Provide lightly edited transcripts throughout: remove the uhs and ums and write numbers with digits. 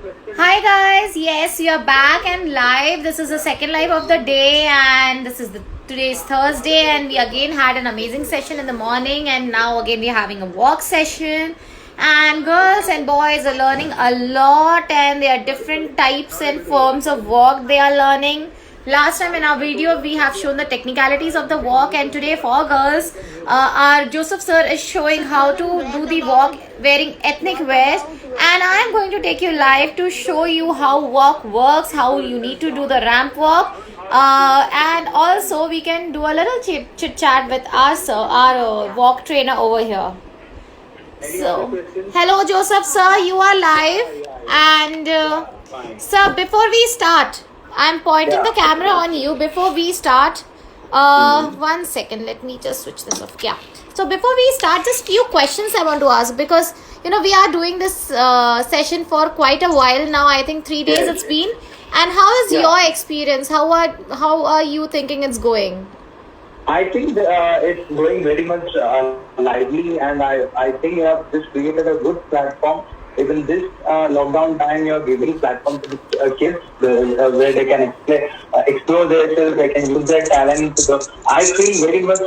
Hi guys, yes, we are back and live. This is the second live of the day, and today's Thursday, and we again had an amazing session in the morning, and now again we're having a walk session. And girls and boys are learning a lot, and there are different types and forms of walk they are learning. Last time in our video we have shown the technicalities of the walk, and today for girls our Joseph sir is showing how to do the walk wearing ethnic wears, and I am going to take you live to show you how walk works, how you need to do the ramp walk, and also we can do a little chit chat with our walk trainer over here. So hello Joseph sir, you are live, and sir, before we start, I'm pointing the camera on you. Before we start, 1 second, let me just switch this off. Yeah. So before we start, just few questions I want to ask, because we are doing this session for quite a while now. I think 3 days it's been. And how is your experience? How are you thinking it's going? I think it's going very much lively, and I think you have just created a good platform. Even this lockdown time, you're giving platform to the kids where they can explore themselves, they can use their talent. So I feel very much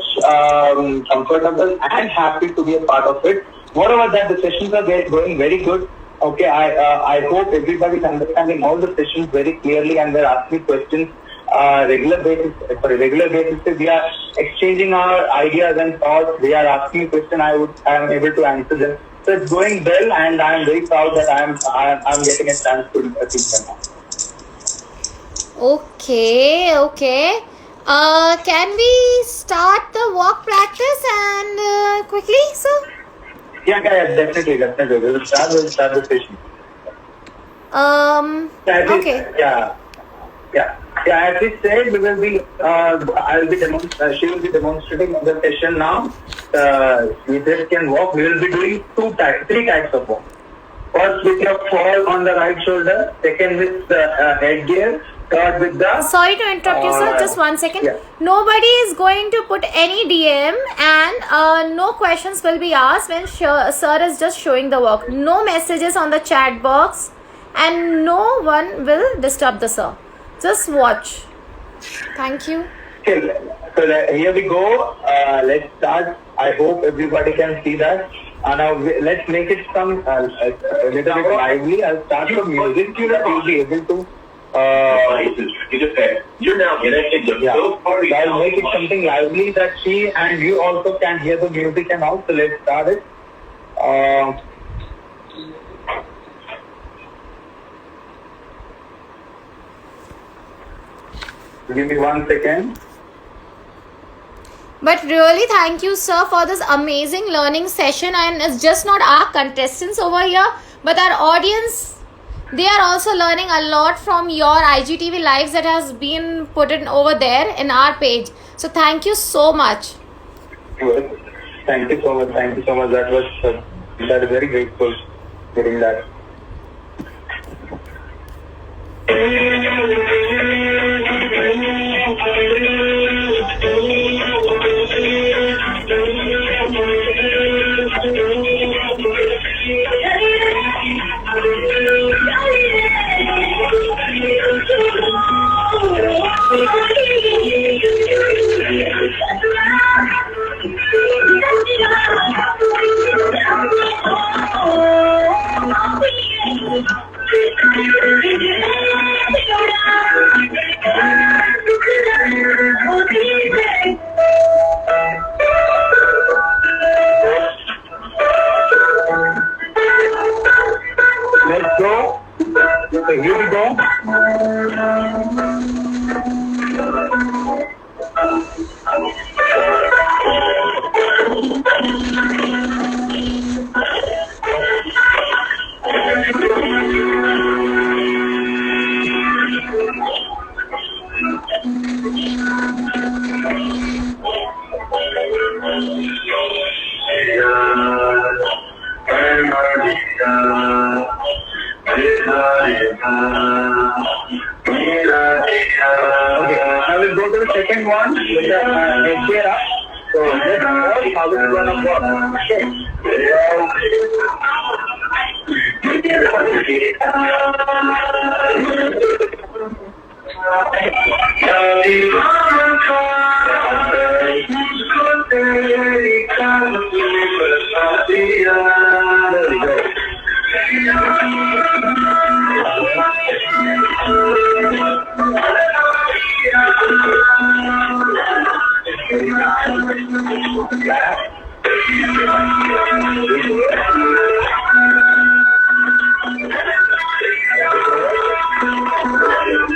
comfortable and happy to be a part of it. Moreover, that the sessions are going very good. Okay, I hope everybody is understanding all the sessions very clearly, and they're asking questions regular basis. We are exchanging our ideas and thoughts. They are asking questions. I am able to answer them. So it's going well, and I am very proud that I'm getting a chance to teach them now. Okay. Can we start the walk practice and quickly, sir? Yeah, definitely. We'll start the session. Okay. Yeah. As we said, we will be. She will be demonstrating the session now. We just can walk. We will be doing three types of walk. First, with your fall on the right shoulder. Second, with the headgear. Third, with the. Sorry to interrupt you, sir. Just 1 second. Yeah. Nobody is going to put any DM, and no questions will be asked when sir is just showing the walk. No messages on the chat box, and no one will disturb the sir. Just watch. Thank you. Okay, so here we go. Let's start. I hope everybody can see that. Now let's make it some a little bit lively. I'll start the music. You'll be able to. You're now connected to both parties. I'll make it something lively that she and you also can hear the music and all. So let's start it. Give me 1 second. But really, thank you, sir, for this amazing learning session. And it's just not our contestants over here, but our audience. They are also learning a lot from your IGTV lives that has been put in over there in our page. So thank you so much. Thank you so much. That is very grateful getting that. Let's go. So here we go. I will go to the second one with the headgear up. So let's watch how it's going to work. Okay.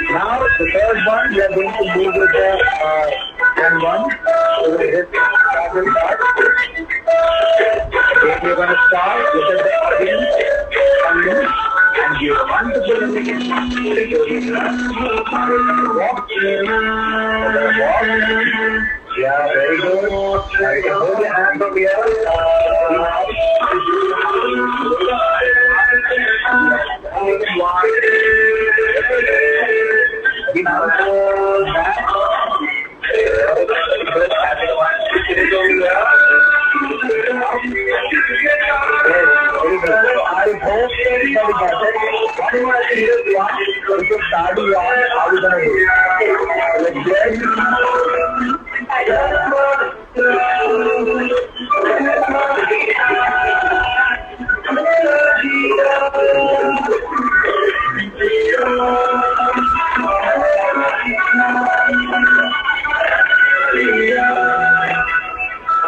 Now, the third one, we are going to move with the young one. So we're going to start. Okay, we're going to start with the audience. And you want to put in the walk. Yeah, very good. Very good. Hold your hands over here.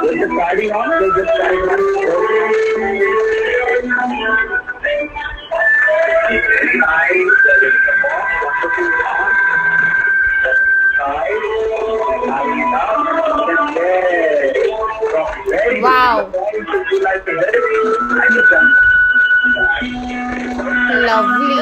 With the party on, they just started on. Wow. Lovely.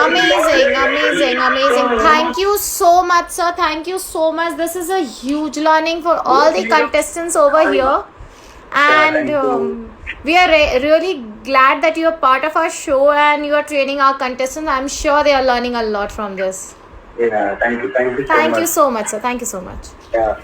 Amazing, amazing, amazing. Thank you so much, sir. Thank you so much. This is a huge learning for all the contestants over here. And we are really glad that you are part of our show and you are training our contestants. I'm sure they are learning a lot from this. Yeah, thank you so much. Thank you so much, sir. Thank you so much. Yeah.